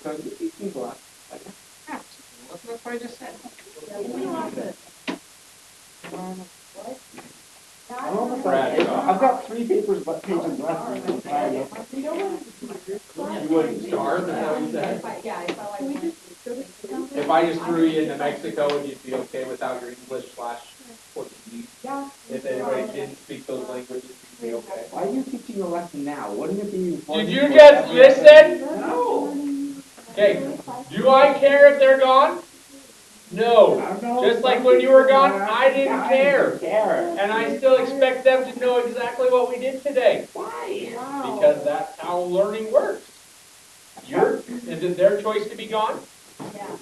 So you teach me glass. That's what I just said. I'm almost done. I've got 3 pages left. You wouldn't starve, is that what you said? If I just threw you into Mexico, would you be okay without your English/Portuguese? If anybody didn't speak those languages, you'd be okay. Why are you teaching a lesson now? Wouldn't it be important? Did you just listen? No. Okay, do I care if they're gone? No. Just like when you were gone, I didn't care. And I still expect them to know exactly what we did today. Why? Because that's how learning works. Is it their choice to be gone?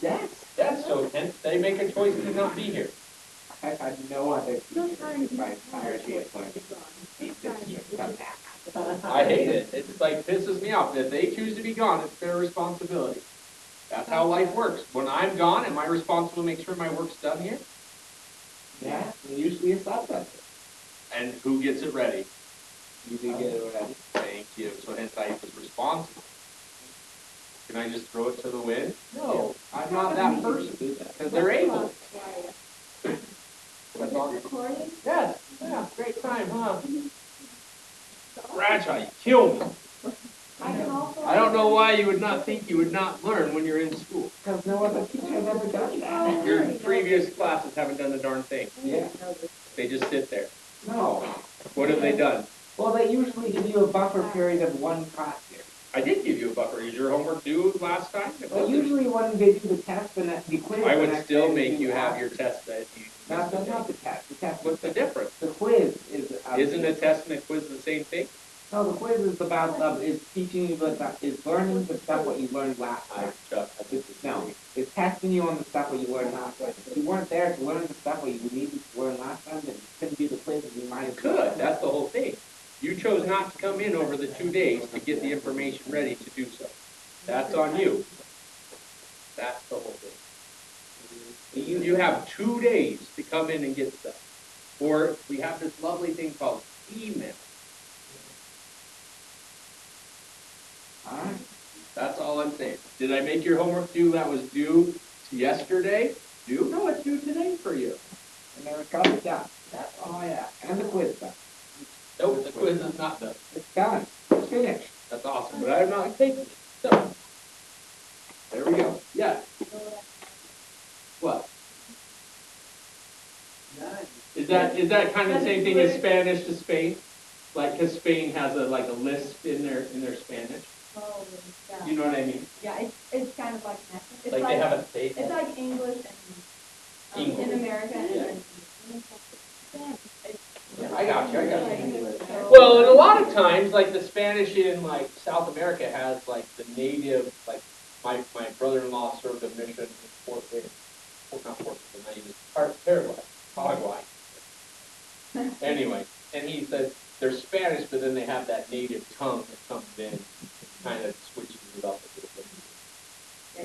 Yes. Yes, so hence they make a choice to not be here. I had no other teacher in my entirety of learning. I hate it. It's like pisses me off. If they choose to be gone, it's their responsibility. That's how life works. When I'm gone, am I responsible to make sure my work's done here? Yeah, and usually it's not that. And who gets it ready? You do get it ready. Thank you. So hence I was responsible. Can I just throw it to the wind? No, I'm not that person. Because they're able. That's all. Yes. Yeah, great time, huh? Bradshaw, you kill me. I don't know why you would not think you would not learn when you're in school. Because no other teacher has ever done that. Your previous classes haven't done a darn thing. Yeah. They just sit there. No. What have they done? Well, they usually give you a buffer period of 1 class year. I did give you a buffer. Is your homework due last time? Well, usually when they do the test and the quiz... I would still make you have your test that you... That's not the test. The test. What's the difference? The quiz is... Isn't the test and the quiz the same thing? No, the quiz is about is teaching you is learning the stuff what you learned last time. No, it's testing you on the stuff what you learned last time. If you weren't there to learn the stuff what you needed to learn last time, then you couldn't do the quiz and you might have... Could. That's the whole thing. You chose not to come in over the 2 days to get the information ready to do so. That's on you. That's the whole thing. You have 2 days to come in and get stuff. Or we have this lovely thing called email. All right. That's all I'm saying. Did I make your homework due that was due yesterday? Due? No, it's due today for you. And there got it done. That's all I ask. And the quiz done. Nope, the quiz is not done. It's done. It's finished. That's awesome, but I'm not taking it. So, there we go. Yeah. What? Is that kind of the same thing as Spanish to Spain? Like, because Spain has a list in their Spanish. Oh, yeah. You know what I mean? Yeah, it's kind of like that. It's Like they have a state. It's like English and English. in America and I got you. Well, and a lot of times, like the Spanish in like South America has like the native, like my brother-in-law served a mission in Paraguay. Anyway, and he said they're Spanish, but then they have that native tongue that comes in, kind of switches it up a little bit,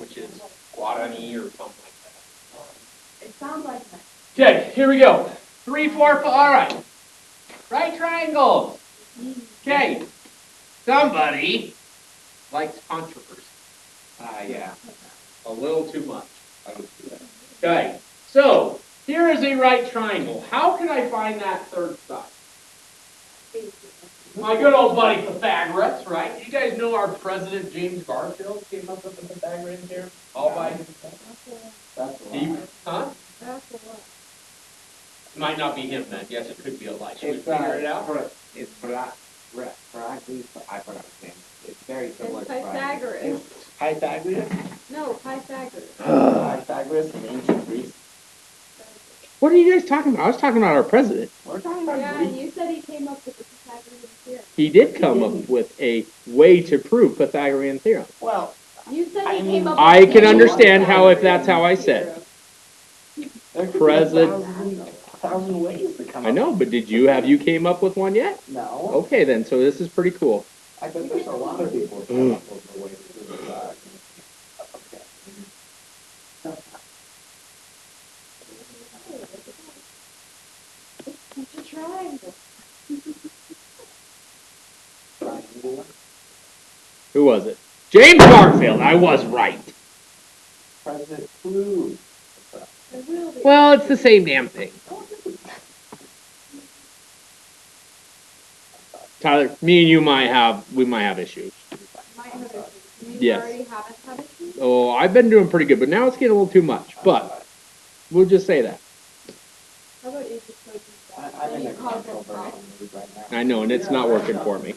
which is Guarani or something like that. it sounds like that. Okay, here we go. 3, 4, 5. All right. Right triangles. Okay. Somebody likes controversy. Yeah. A little too much. I would do that. Okay. So here is a right triangle. How can I find that third side? My good old buddy Pythagoras, right? You guys know our president James Garfield came up with the Pythagorean theorem all by himself. That's a He, lot. huh? That's a lot. Might not be him then. Yes, it could be a lie. Should we It's figure it out? It's I forgot his name. It's very similar It's to Pythagoras. It's Pythagoras? No, Pythagoras. Pythagoras in ancient Greece. What are you guys talking about? I was talking about our president. We're talking about Yeah, Greece. and you said he came up with the Pythagorean theorem. He did come up with a way to prove Pythagorean theorem. Well, You said I he mean, came up I with can the understand how if Pythagorean that's how I said. there could be President- a thousand ways to come I know, but did you came up with one yet? No. Okay then, so this is pretty cool. I think there's a lot of people who come up with a way to do that. It's a triangle. Triangle. Who was it? James Garfield, I was right. President Clue. I will be. Well, it's the same damn thing. Tyler, me and you might have issues. Might have issues. You Yes. already haven't had issues? Oh, I've been doing pretty good, but now it's getting a little too much. But we'll just say that. How about you just like I think you that's cause a a problem? right now. I know, and it's not working for me.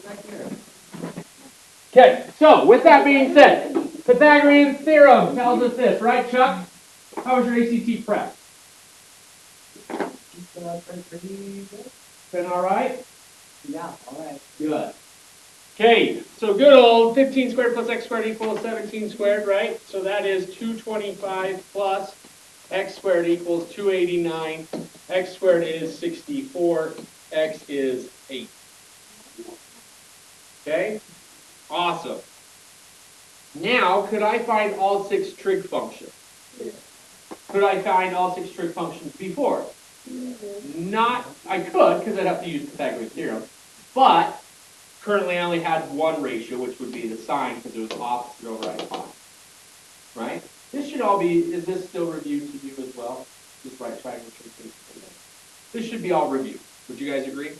Okay, so with that being said, Pythagorean theorem tells us this, right, Chuck? How was your ACT prep? Been all right? Yeah, all right. Good. Okay, so good old 15 squared plus x squared equals 17 squared, right? So that is 225 plus x squared equals 289. X squared is 64. X is 8. Okay? Awesome. Now, could I find all 6 trig functions? Could I find all 6 trig functions before? Not, I could, because I'd have to use Pythagorean theorem, but currently I only had one ratio, which would be the sine, because it was opposite over hypotenuse. Right? This should all be, is this still reviewed to you as well? This right triangle trig. This should be all reviewed. Would you guys agree?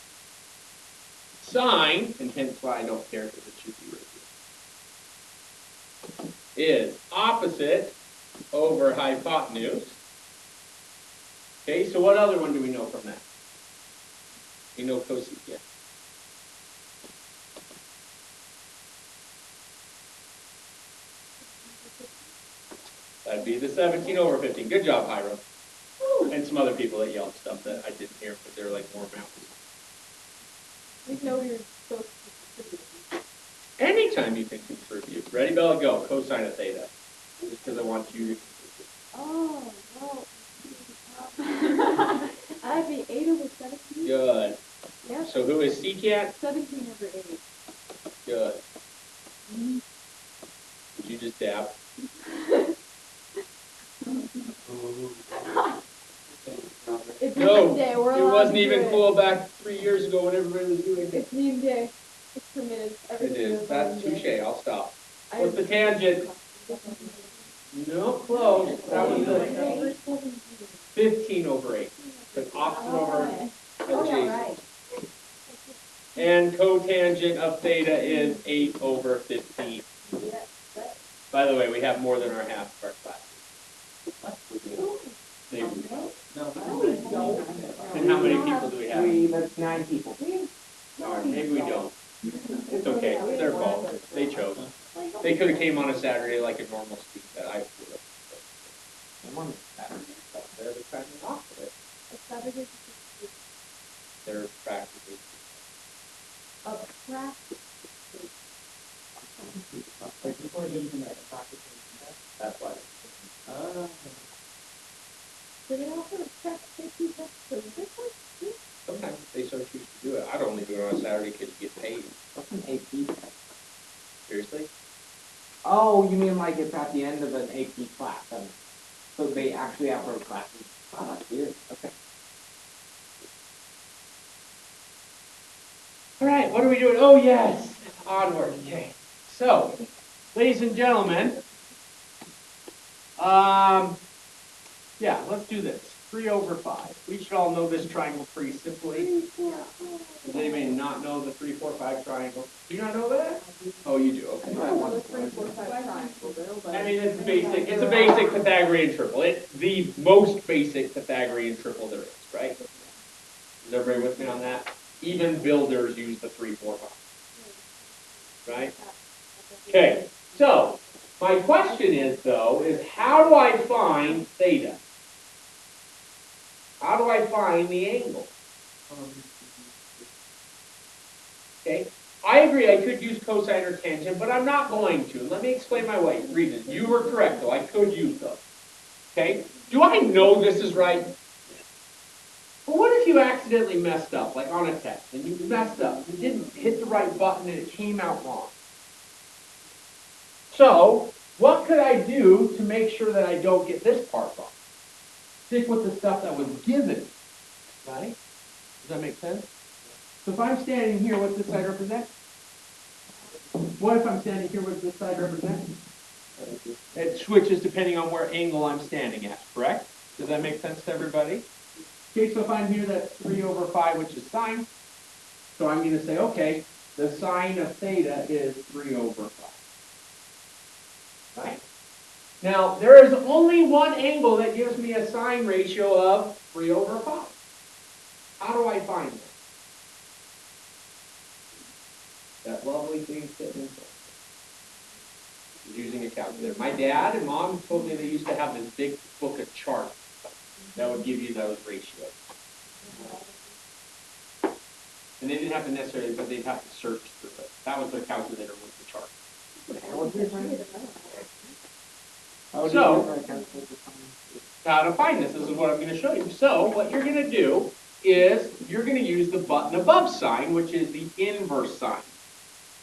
Sine, and hence why I don't care because it should be reviewed, is opposite over hypotenuse. Okay, so what other one do we know from that? We know cosecant. That'd be the 17 over 15. Good job, Hiram. And some other people that yelled stuff that I didn't hear because they were like more mountains. We know you're supposed to. Anytime you think it's review. Ready, Bella, go. Cosine of theta. Just because I want you to. Oh, no. That'd be 8 over 17. Good. Yeah. So who is secant? 17 over 8. Good. Did you just dab? It's No, meme day. We're it allowed wasn't to do even it. cool back 3 years ago when everybody was doing it. It's meme day. It's permitted. It Everything is. That's meme touche. day. I'll stop. I- What's the tangent? No, close. That was Over the 17. 15 over 8. Because opposite over Oh, yeah, adjacent. right. And cotangent of theta is 8 over 15. By the way, we have more than our half of our class. Maybe we don't. And how many people do we have? That's 9 people. All right, maybe we don't. It's okay. It's their fault. They chose. They could have came on a Saturday like a normal student that I would have. I'm on Saturday. They're trying to off of it. They're practically. A practice. That's why. Do they also check safety tests for this one? Sometimes they so choose to do it. I'd only do it on a Saturday because you get paid. What's an AP test? Seriously? Oh, you mean like it's at the end of an AP class? So they actually have her classes. Oh, that's weird. Okay. All right, what are we doing? Oh, yes. Onward. Okay. So, ladies and gentlemen, yeah, let's do this. 3 over 5. We should all know this triangle pretty simply. Does anybody not know the 3, 4, 5 triangle? Do you not know that? Oh, you do. Okay. Oh, the 3, 4, 5 triangle, but I mean, it's basic. It's a basic Pythagorean triple. It's the most basic Pythagorean triple there is, right? Is everybody with me on that? Even builders use the 3, 4, 5. Right? Okay. So, my question is, though, is how do I find theta? How do I find the angle? Okay. I agree I could use cosine or tangent, but I'm not going to. Let me explain my reason. You were correct, though. I could use those. Okay? Do I know this is right? But what if you accidentally messed up, like on a test, and you messed up? You didn't hit the right button and it came out wrong. So, what could I do to make sure that I don't get this part wrong? Stick with the stuff that was given, right? Does that make sense? So if I'm standing here, what's this side represent? What if I'm standing here with this side represented? It switches depending on where angle I'm standing at, correct? Does that make sense to everybody? Okay, so if I'm here, that's 3/5, which is sine. So I'm going to say, okay, the sine of theta is 3/5. Right? Now, there is only one angle that gives me a sine ratio of 3/5. How do I find that? That lovely thing sitting in front. Using a calculator. My dad and mom told me they used to have this big book of charts that would give you those ratios. And they didn't have to necessarily, but they'd have to search through it. That was their calculator with the chart. So, how to find this? This is what I'm going to show you. So, what you're going to do is you're going to use the button above sign, which is the inverse sign.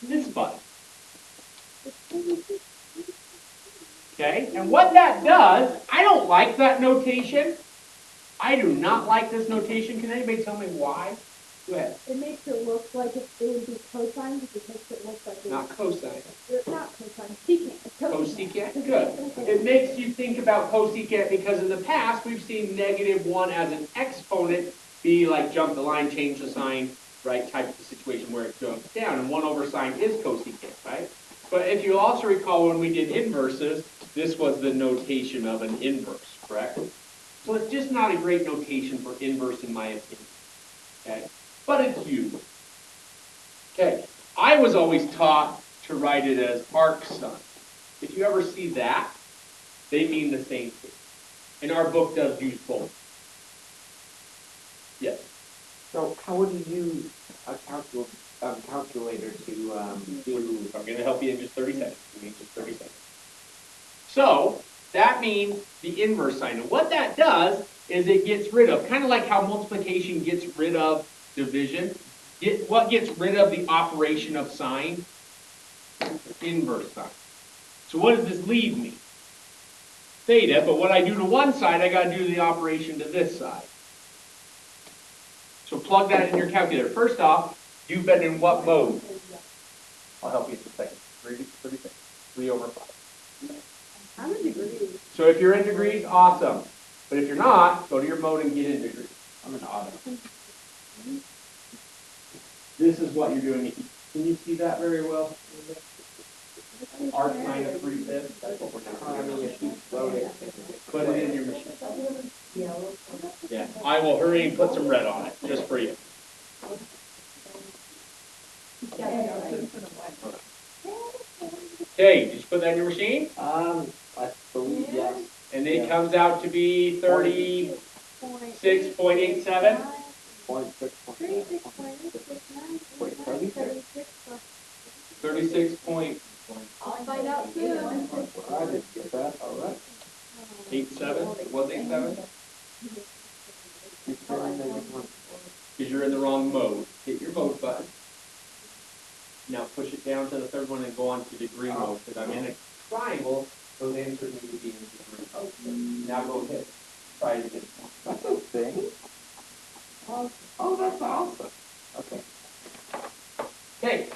This button. Okay, and what that does, I don't like that notation. I do not like this notation. Can anybody tell me why? Go ahead. It makes it look like it would be cosine, because it makes it look like it's Not cosine. not cosine, secant. It's Cosecant? Good. It makes you think about cosecant because in the past we've seen -1 as an exponent be like jump the line, change the sign, right, type of situation where it jumps down, and 1/sine is cosecant, right? But if you also recall when we did inverses, this was the notation of an inverse, correct? So it's just not a great notation for inverse in my opinion, okay? But it's used. Okay, I was always taught to write it as arc sun. If you ever see that, they mean the same thing. And our book does use both. Yes. So how would you use a calculator to do? I'm going to help you in just 30 seconds. Give me just 30 seconds. So that means the inverse sign. And what that does is it gets rid of, kind of like how multiplication gets rid of division. What gets rid of the operation of sign? Inverse sign. So what does this leave me? Theta, but what I do to one side, I got to do the operation to this side. So plug that in your calculator. First off, you've been in what mode? I'll help you in a second. 30 seconds. 3/5. I'm in degrees. So if you're in degrees, awesome. But if you're not, go to your mode and get in degrees. I'm in auto. This is what you're doing. Can you see that very well? Arc sine of 3/5. That's what we're doing. Put it in your machine. Yeah, I will hurry and put some red on it, just for you. Okay, did you put that in your machine? I believe yes. And it comes out to be 36.87? 36 point. I'll find out soon. I didn't get that. All right. 87? It was 87? Because you're in the wrong mode. Hit your mode button. Now push it down to the third one and go on to degree mode. Because I'm in a triangle, those answers need to be in degree. Now go ahead. Try it again. That's a thing. Oh, that's awesome. Okay. Okay.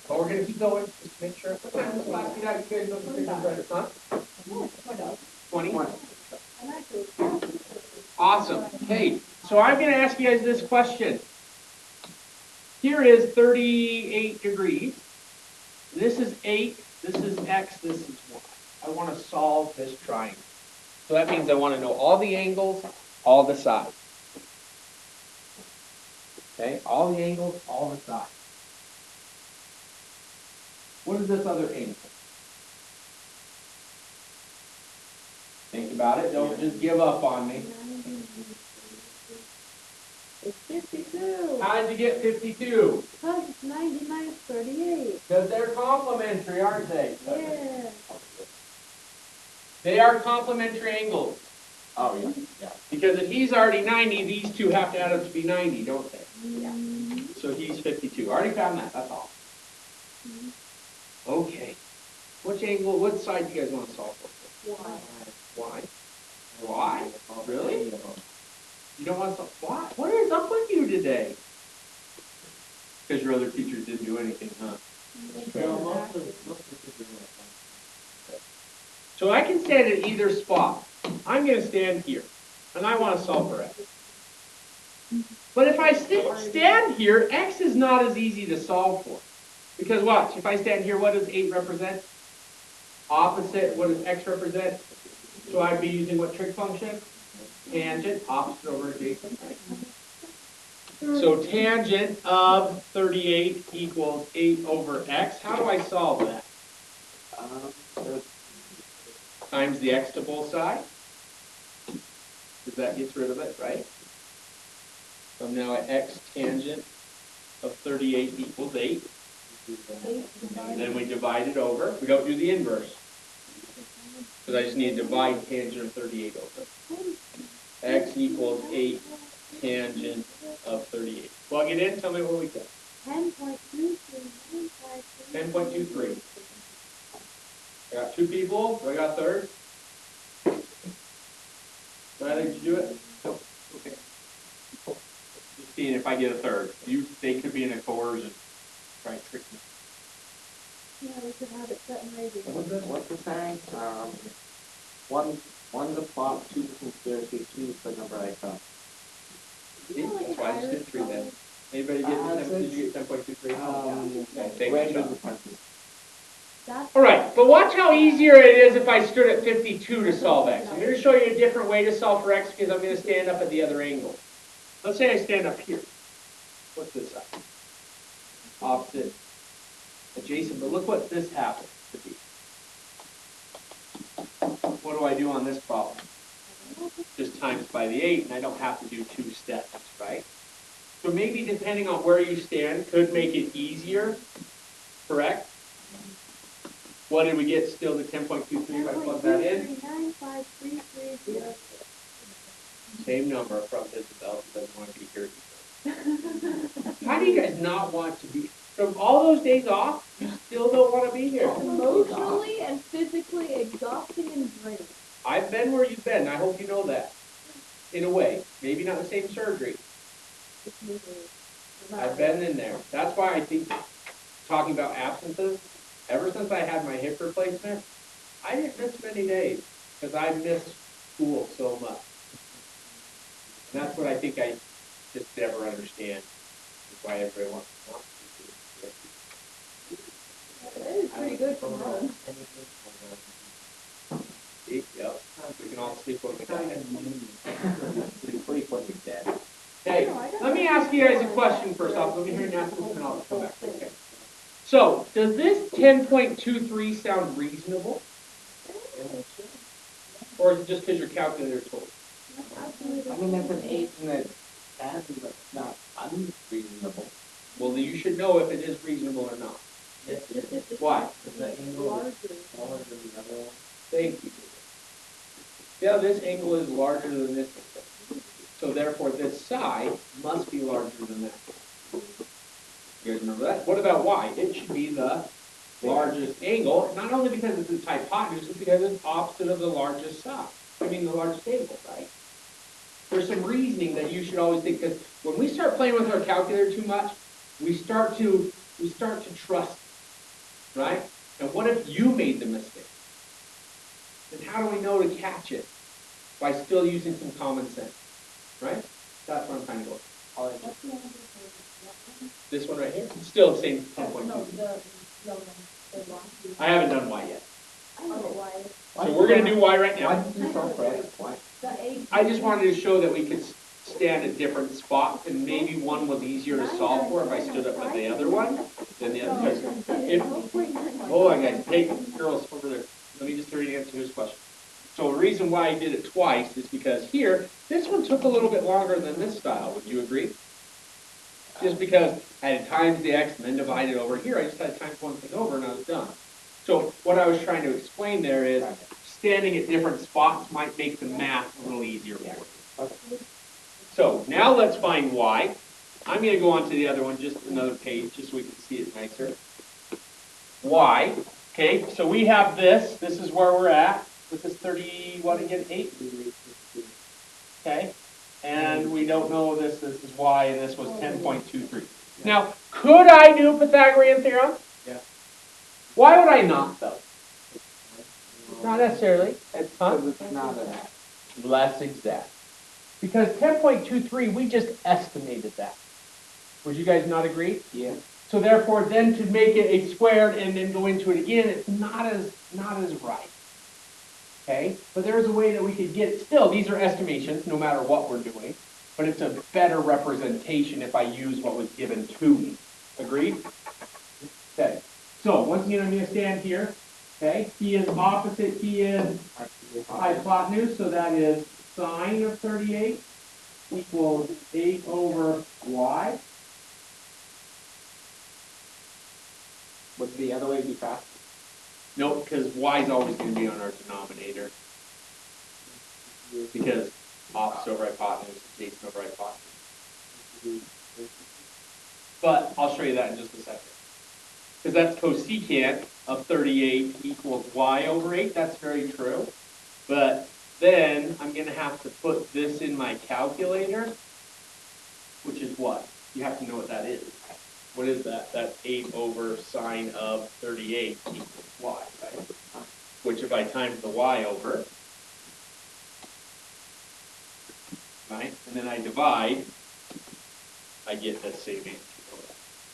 But we're going to keep going. Just make sure. What time is class? You guys know the figure better, huh? 20? Awesome. Okay, so I'm going to ask you guys this question. Here is 38 degrees. This is 8, this is x, this is y. I want to solve this triangle. So that means I want to know all the angles, all the sides. Okay, all the angles, all the sides. What is this other angle? Think about it. Don't just give up on me. It's 52. How did you get 52? Because it's 90 minus 38. Because they're complementary, aren't they? Yeah. They are complementary angles. Oh, yeah. Yeah. Because if he's already 90, these two have to add up to be 90, don't they? Yeah. So he's 52. Already found that. That's all. Okay. Which angle, what side do you guys want to solve for? Why? Why? Why? Really? You don't want to solve? Why? What is up with you today? Because your other teachers didn't do anything, huh? So I can stand at either spot. I'm gonna stand here, and I wanna solve for x. But if I stand here, x is not as easy to solve for. Because watch, if I stand here, what does 8 represent? Opposite, what does x represent? So I'd be using what trig function? Tangent, opposite over adjacent, right? So tangent of 38 equals 8 over x. How do I solve that? Times the x to both sides. Because that gets rid of it, right? So I'm now at x tangent of 38 equals 8. And then we divide it over. We don't do the inverse. Because I just need to divide tangent of 38 over. X equals 8 tangent of 38. Plug it in, tell me what we get. 10.23. I got 2 people. Do I got a third? Riley, did you do it? Nope. Okay. Just seeing if I get a third. They could be in a coercion. Try and trick me. Yeah, we could have it set and ready. What's the saying? One's a plot, two's a conspiracy, two's the number I thought. See? That's why I just did 3 then. Anybody get did you get 10.23? Okay, thank Where you, does John. the parentheses? That's All right, but watch how easier it is if I stood at 52 to solve x. I'm going to show you a different way to solve for x because I'm going to stand up at the other angle. Let's say I stand up here. What's this side? Opposite, adjacent, but look what this happens to be. What do I do on this problem? Just times by the 8, and I don't have to do 2 steps, right? So maybe depending on where you stand could make it easier, correct? What did we get still, the 10.23 if I plug that in? 95330. Same number from Isabel, who doesn't want to be here. How do you guys not want to be, from all those days off, you still don't want to be here? Emotionally and physically exhausting and draining. I've been where you've been, I hope you know that. In a way, maybe not the same surgery. I've been in there. That's why I think, talking about absences, ever since I had my hip replacement, I didn't miss many days, because I missed school so much. And that's what I think I just never understand, is why everybody wants to not That is pretty good for home. sleep. Yep, we can all sleep when we die. Sleep when you're dead. Hey, let me ask you guys a question first off. Let me hear you ask this, and I'll come back. Okay. So, does this 10.23 sound reasonable? Or is it just because your calculator told you? I mean, that's an 8 and it's fancy, but it's not unreasonable. Well, then you should know if it is reasonable or not. Why? Is the angle smaller than the other one? Thank you. Yeah, this angle is larger than this angle. So therefore, this side must be larger than that. You guys remember that? What about y? It should be the largest angle, not only because it's its hypotenuse, but because it's opposite of the largest side. I mean, the largest angle, right? There's some reasoning that you should always think, because when we start playing with our calculator too much, we start to trust, right? And what if you made the mistake? Then how do we know to catch it? By still using some common sense, right? That's where I'm trying to go. This one right here, still the same 10.2. I haven't done y yet. I know why. So we're going to do y right Why now. did you solve for x? Why? I just wanted to show that we could stand at different spots, and maybe one was easier to solve for if I stood up at the other one than the other. Because if, hold on guys, hey girls over there, let me just hear you answer this question. So the reason why I did it twice is because here, this one took a little bit longer than this style, would you agree? Just because I had times the x and then divided over here, I just had times one thing over and I was done. So what I was trying to explain there is standing at different spots might make the math a little easier for you. So now let's find y. I'm going to go on to the other one, just another page, just so we can see it nicer. Y. Okay, so we have this. This is where we're at. This is 30, what again, 8? Okay, and we don't know this. This is y, and this was 10.23. Now, Could I do Pythagorean theorem? Yeah. Why would I not, though? Not necessarily. Because it's not a, Less exact. Because 10.23, we just estimated that. Would you guys not agree? yeah. So therefore, then to make it a squared and then go into it again, it's not as right. Okay? But there's a way that we could get it. Still, these are estimations, no matter what we're doing. But it's a better representation if I use what was given to me. Agreed? Okay. So once again, I'm going to stand here. Okay? He is opposite. He is hypotenuse, so that is sine of 38 equals 8 over y. Would the other way be faster? Nope, because y is always going to be on our denominator. Because opposite over hypotenuse is adjacent over hypotenuse. But I'll show you that in just a second. Because that's cosecant of 38 equals y over 8. That's very true. But then I'm going to have to put this in my calculator, which is what? You have to know what that is. What is that? That's 8 over sine of 38 equals y, right? Which if I times the y over, right, and then I divide, I get the same answer.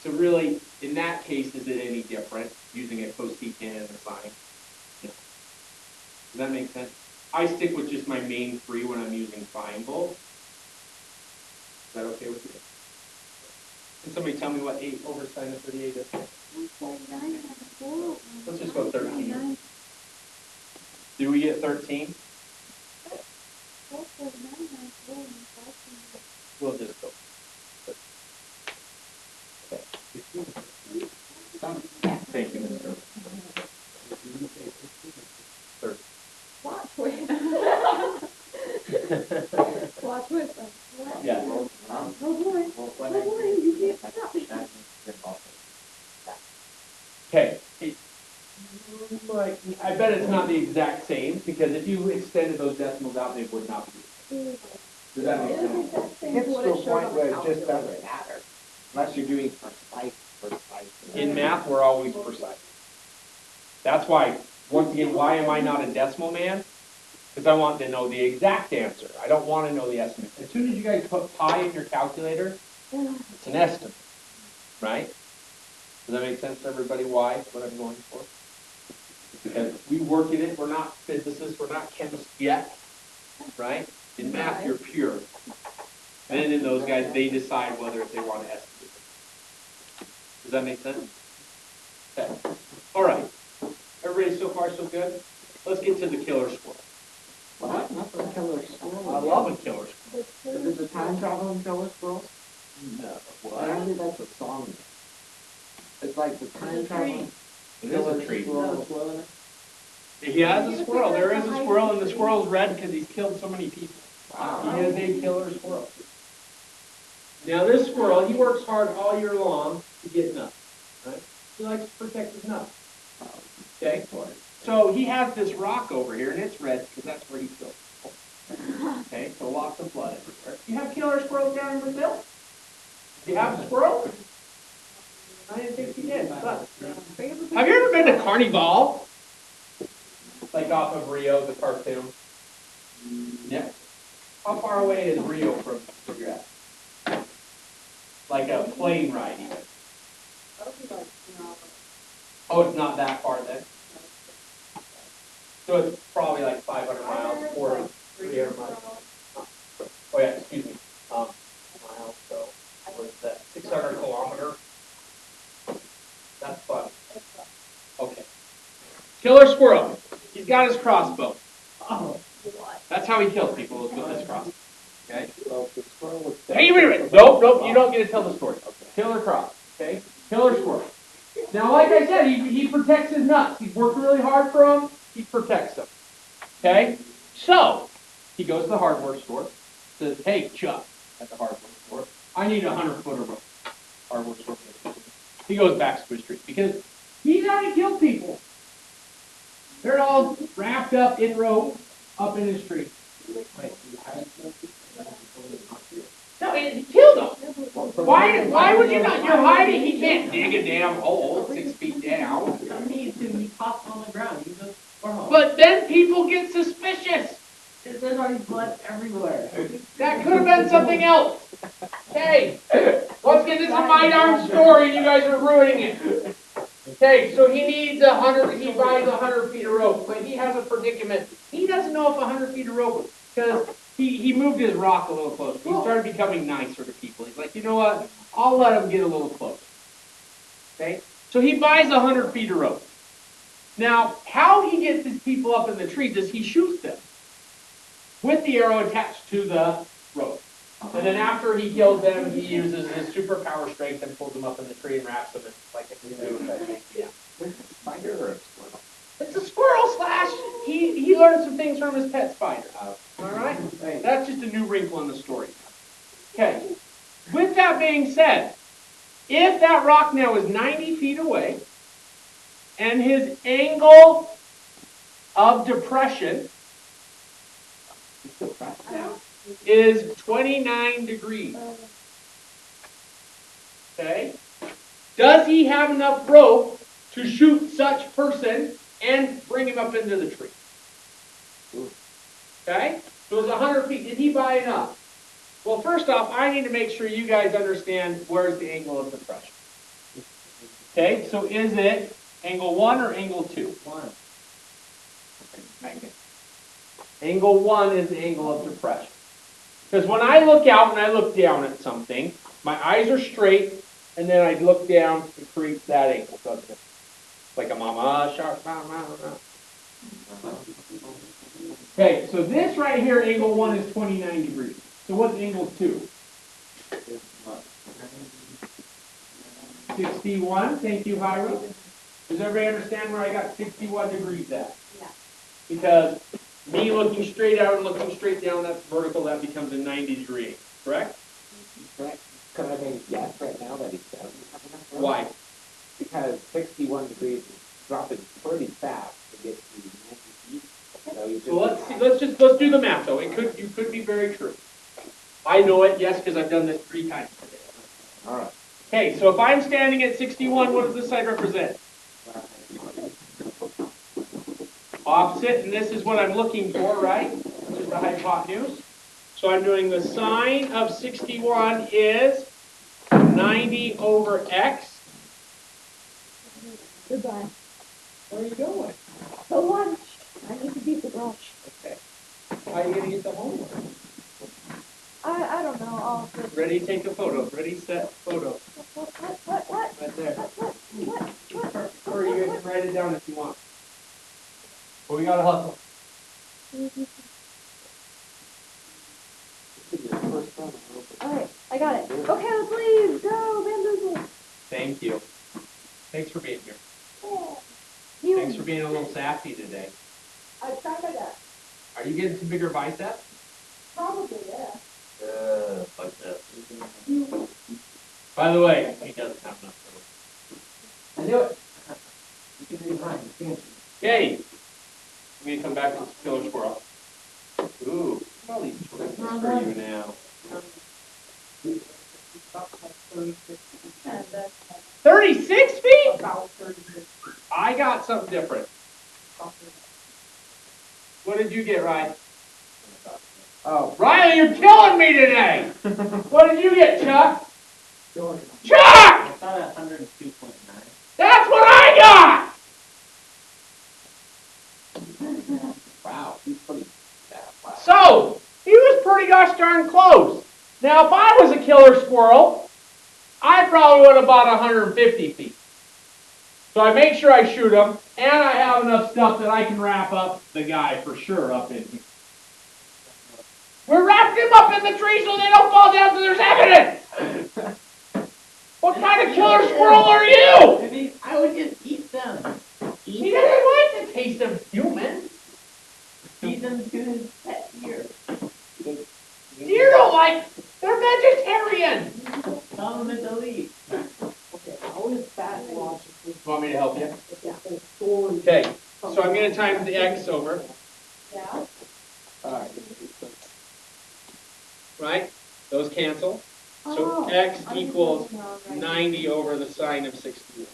So really, in that case, is it any different using a cosecant and a sine? No. Does that make sense? I stick with just my main three when I'm using triangles. Is that okay with you? Can somebody tell me what 8 over sine of 38 is? Let's just go 13. Do we get 13? We'll just go. Okay. Thank you, Mr. Watch with. Watch with them. Yeah. Oh boy, you can't stop. Okay. I bet it's not the exact same, because if you extended those decimals out, they would not be. Does that make sense? It gets to a point where it just doesn't matter, unless you're doing precise. In math, we're always precise. That's why, once again, why am I not a decimal man? Because I want to know the exact answer. I don't want to know the estimate. As soon as you guys put pi in your calculator, it's an estimate, right? Does that make sense to everybody why, what I'm going for? Because we work in it, we're not physicists, we're not chemists yet, right? In math, you're pure. Then in those guys, they decide whether they want to estimate. Does that make sense? Okay. All right. Everybody so far so good? Let's get to the killer squirrel. What? Not the killer squirrel. I love a killer squirrel. Is it the time traveling killer squirrel? No. I think that's a song. It's like the time traveling. It is a tree. Squirrel. He has a squirrel. There is a squirrel, and the squirrel's red because he's killed so many people. Wow. He is a killer squirrel. Now this squirrel, he works hard all year long to get nuts, right? He likes to protect his nuts. Okay? So he has this rock over here, and it's red because that's where he killed people. Okay? So lots of blood everywhere. You have killer squirrels down in Brazil? Do you have a squirrel? I didn't think you did, but have you ever been to Carnival? Like off of Rio, the cartoon? Yeah. How far away is Rio from where you're at? Like a plane ride even. Oh, it's not that far then? So it's probably like 500 miles or 300 miles. Oh yeah, excuse me. Miles, so what is that? 600 kilometers? That's fun. Okay. Killer squirrel. He's got his crossbow. Oh. That's how he kills people, is with his crossbow. Okay? Well, the squirrel was Hey, wait a minute. Nope, you don't get to tell the story. Okay. Killer cross. Okay? Killer squirrel. Now, like I said, he protects his nuts. He's worked really hard for them. He protects them. Okay? So, he goes to the hardware store, says, hey, Chuck, at the hardware store, I need 100-foot of rope. Hardware store. He goes back to his tree because he's already killed people. They're all wrapped up in rope up in his tree. No, he killed them. Why would you not? You're hiding. He can't dig a damn hole 6 feet down. He needs to, he pops on the ground, he's a squirrel. But then people get suspicious. There's already blood everywhere. That could have been something else. Okay, let's get this is my darn story and you guys are ruining it. Okay, so he needs 100, he buys 100 feet of rope, but he has a predicament. He doesn't know if 100 feet of rope, because he moved his rock a little closer. He started becoming nicer to people. He's like, you know what, I'll let him get a little closer. Okay, so he buys 100 feet of rope. Now, how he gets his people up in the trees is he shoots them with the arrow attached to the rope. And then after he kills them, he uses his superpower strength and pulls them up in the tree and wraps them in like a canoe. Yeah. Spider or a squirrel? It's a squirrel slash. He learned some things from his pet spider. All right? That's just a new wrinkle in the story. Okay. With that being said, if that rock now is 90 feet away, and his angle of depression is 29 degrees. Okay? Does he have enough rope to shoot such person and bring him up into the tree? Okay? So it was 100 feet. Did he buy enough? Well, first off, I need to make sure you guys understand where's the angle of depression. Okay? So is it angle 1 or angle 2? 1. Angle 1 is the angle of depression. Because when I look out and I look down at something, my eyes are straight, and then I look down and create that angle, doesn't it? Like a mama shark. Okay, so this right here, angle 1 is 29 degrees. So what's angle 2? 61. Thank you, Hiram. Does everybody understand where I got 61 degrees at? Yeah. Because me looking straight out and looking straight down, that's vertical, that becomes a 90-degree angle, correct? Correct. Could I say yes right now that he doesn't have enough rope? Why? Because 61 degrees is dropping pretty fast to get to 90 feet. So you just Let's do the math though. You could be very true. I know it, yes, because I've done this 3 times today. all right. Okay, so if I'm standing at 61, what does this side represent? Opposite, and this is what I'm looking for, right? Which is the hypotenuse. So I'm doing the sine of 61 is 90 over x. Goodbye. Where are you going? The lunch. I need to beat the brush. Okay. How are you going to get the homework? I don't know. I'll just... Ready, take a photo. Ready, set, photo. What? Right there. What? Or you guys can write it down if you want. But we got to hustle. Alright, I got it. Okay, let's leave. Go, bamboozle. Thank you. Thanks for being here. You. Thanks for being a little sassy today. I tried my best. Are you getting some bigger biceps? Probably, yeah. Like this. By the way, he doesn't have enough room. I knew it. You can read mine, can't you? Okay. I'm going to come back to this killer squirrel. Ooh, look at all these choices for you now. 36 feet? About 36. I got something different. What did you get, Ryan? Oh, Riley, you're killing me today! What did you get, Chuck? sure. Chuck! I thought 102.9. That's what I Wow, he's pretty bad. Wow. got! So, he was pretty gosh darn close. Now, if I was a killer squirrel, I probably would have bought 150 feet. So I make sure I shoot him, and I have enough stuff that I can wrap up the guy for sure up in here. We're wrapping him up in the tree so they don't fall down so there's evidence! What kind of killer squirrel are you? I mean, I would just eat them. He doesn't like the taste of human. Feed them to his pet deer. Deer don't like, they're vegetarian. Tell them to leave. Okay, how is that logical? Want me to help you? Yeah. Okay, so I'm going to time the X over, Yeah. All right. right? Those cancel. So Oh. X equals 90 over the sine of 61.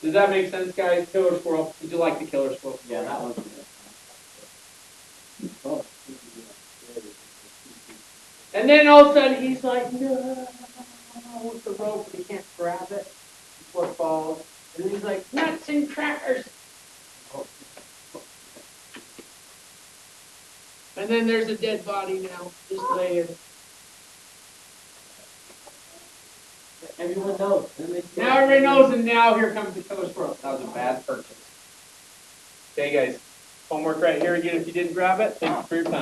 Does that make sense, guys? Killer squirrel. Did you like the killer squirrel? Yeah, that was good. And then all of a sudden he's like, no, with the rope, and he can't grab it before it falls. And then he's like, nuts and crackers. And then there's a dead body now, just laying. Everyone knows. Now everybody knows, and now here comes the killer squirrel. That was a bad purchase. Okay, guys. Homework right here again. If you didn't grab it, thank you for your time.